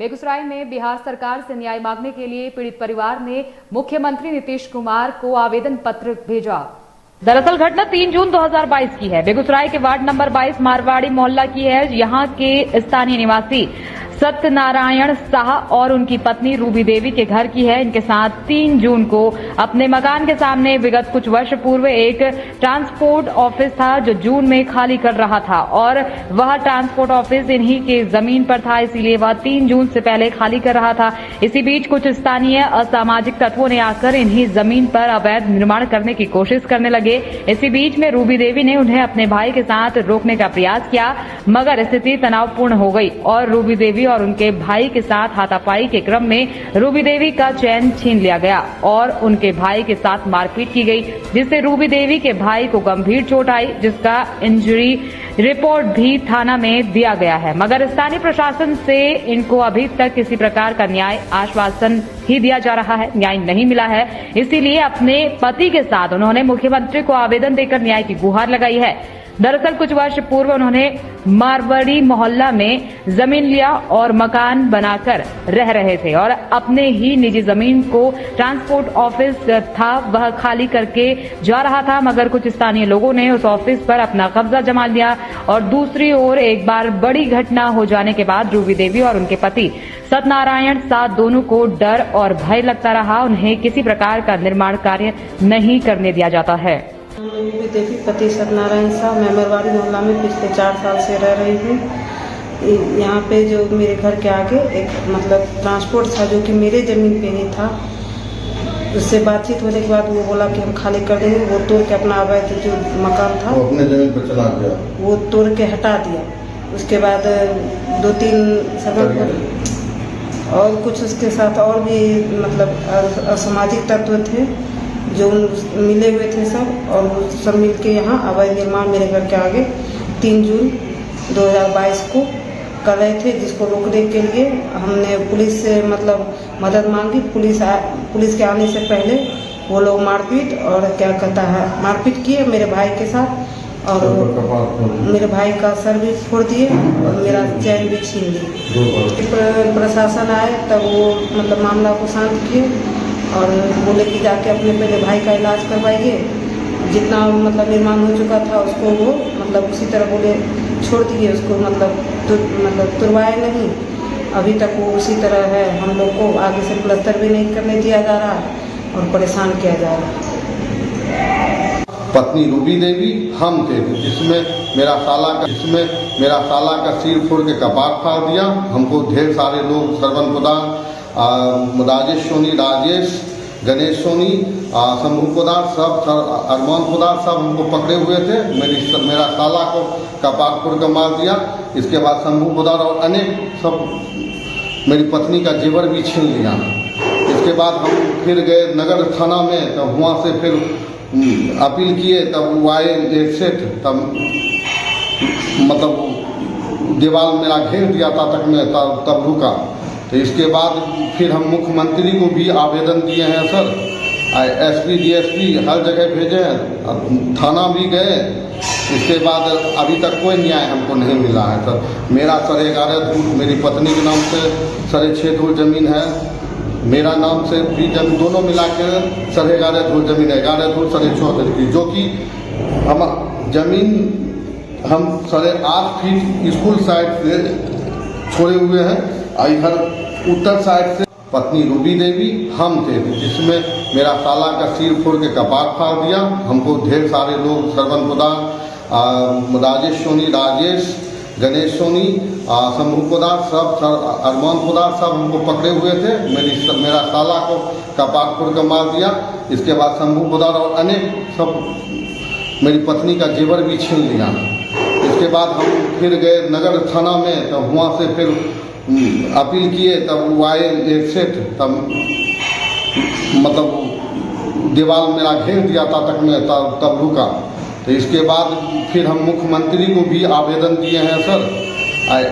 बेगूसराय में बिहार सरकार से न्याय मांगने के लिए पीड़ित परिवार ने मुख्यमंत्री नीतीश कुमार को आवेदन पत्र भेजा। दरअसल घटना 3 जून 2022 की है। बेगूसराय के वार्ड नंबर 22 मारवाड़ी मोहल्ला की है। यहां के स्थानीय निवासी सत्यनारायण शाह और उनकी पत्नी रूबी देवी के घर की है। इनके साथ 3 जून को अपने मकान के सामने विगत कुछ वर्ष पूर्व एक ट्रांसपोर्ट ऑफिस था जो जून में खाली कर रहा था और वह ट्रांसपोर्ट ऑफिस इन्हीं के जमीन पर था, इसीलिए वह 3 जून से पहले खाली कर रहा था। इसी बीच कुछ स्थानीय असामाजिक तत्वों ने आकर इन्हीं जमीन पर अवैध निर्माण करने की कोशिश करने लगे। इसी बीच में रूबी देवी ने उन्हें अपने भाई के साथ रोकने का प्रयास किया, मगर स्थिति तनावपूर्ण हो गई और रूबी देवी और उनके भाई के साथ हाथापाई के क्रम में रूबी देवी का चैन छीन लिया गया और उनके भाई के साथ मारपीट की गई, जिससे रूबी देवी के भाई को गंभीर चोट आई, जिसका इंजरी रिपोर्ट भी थाना में दिया गया है। मगर स्थानीय प्रशासन से इनको अभी तक किसी प्रकार का न्याय आश्वासन ही दिया जा रहा है, न्याय नहीं मिला है। इसीलिए अपने पति के साथ उन्होंने मुख्यमंत्री को आवेदन देकर न्याय की गुहार लगाई है। दरअसल कुछ वर्ष पूर्व उन्होंने मारवाड़ी मोहल्ला में जमीन लिया और मकान बनाकर रह रहे थे और अपने ही निजी जमीन को ट्रांसपोर्ट ऑफिस था वह खाली करके जा रहा था, मगर कुछ स्थानीय लोगों ने उस ऑफिस पर अपना कब्जा जमा लिया। और दूसरी ओर एक बार बड़ी घटना हो जाने के बाद रूबी देवी और उनके पति सत्यनारायण शाह दोनों को डर और भय लगता रहा। उन्हें किसी प्रकार का निर्माण कार्य नहीं करने दिया जाता है। रूबी देवी पति सत्यनारायण शाह, मैं मारवाड़ी मोहल्ला में पिछले 4 साल से रह रही हूँ। यहाँ पे जो मेरे घर के आगे एक ट्रांसपोर्ट था जो कि मेरे ज़मीन पे ही था। उससे बातचीत होने के बाद वो बोला कि हम खाली कर देंगे। वो तोड़ के अपना अवैध जो मकान था वो अपने ज़मीन पर चला गया, वो तोड़ के हटा दिया। उसके बाद 2-3 सबक और कुछ उसके साथ और भी असामाजिक तत्व थे जो मिले हुए थे सब, और वो सब मिलके यहाँ अवैध निर्माण मेरे घर के आगे 3 जून 2022 को कर रहे थे, जिसको रोकने के लिए हमने पुलिस से मदद मांगी। पुलिस के आने से पहले वो लोग मारपीट किए मेरे भाई के साथ और मेरे भाई का सर भी फोड़ दिए और मेरा चैन भी छीन लिए। प्रशासन आए तब वो मामला को शांत किए और बोले कि जाके अपने पहले भाई का इलाज करवाइए। जितना निर्माण हो चुका था उसको वो उसी तरह बोले छोड़ दिए, उसको तुरवाए नहीं। अभी तक वो उसी तरह है। हम लोग को आगे से प्लस्तर भी नहीं करने दिया जा रहा और परेशान किया जा रहा है। पत्नी रूबी देवी हम थे, जिसमें मेरा साला का सिर फोड़ के कपार फाड़ दिया। हमको ढेर सारे लोग श्रवण कुदार, राजेश सोनी, गणेश सोनी, शंभू कुदार, सब अरमान कुदार सब हमको पकड़े हुए थे। मेरा साला को कपार फोड़ के मार दिया। इसके बाद शंभू कुदार और अनेक सब मेरी पत्नी का जेवर भी छीन लिया। इसके बाद हम फिर गए नगर थाना में, तब वहाँ से फिर अपील किए। तब वो आए एक सेठ, तब दीवार मेरा घेर दिया था तक में, तब रुका। तो इसके बाद फिर हम मुख्यमंत्री को भी आवेदन दिए हैं सर, एसपी डीएसपी हर जगह भेजे हैं, थाना भी गए। इसके बाद अभी तक कोई न्याय हमको नहीं मिला है सर। मेरा 11.5 धूल, मेरी पत्नी के नाम से 6.5 धूल जमीन है, मेरा नाम से भी जमीन, दोनों मिला के 11.5 धूल जमीन है। 11 धूल 14.5 की, जो कि हम जमीन हम 8.5 फीट स्कूल साइड से छोड़े हुए हैं। इधर उत्तर साइड से पत्नी रूबी देवी हम थे, जिसमें मेरा साला का सिर फोड़ के कपार फाड़ दिया। हमको ढेर सारे लोग श्रवण कुदार, राजेश सोनी, गणेश सोनी, शंभू कुदार, सब अरमान कुदार सब हमको पकड़े हुए थे। मेरा साला को कपार फोड़ के मार दिया। इसके बाद शंभू कुदार और अनेक सब मेरी पत्नी का जेवर भी छीन लिया। इसके बाद हम फिर गए नगर थाना में, तब वहाँ से फिर अपील किए। तब वो आए एक सेठ, तब दीवार मेरा घेर दिया था तक में, तब रुका। तो इसके बाद फिर हम मुख्यमंत्री को भी आवेदन दिए हैं सर,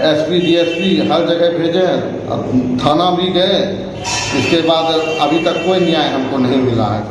एसपी डीएसपी हर जगह भेजे हैं, थाना भी गए। इसके बाद अभी तक कोई न्याय हमको नहीं मिला है।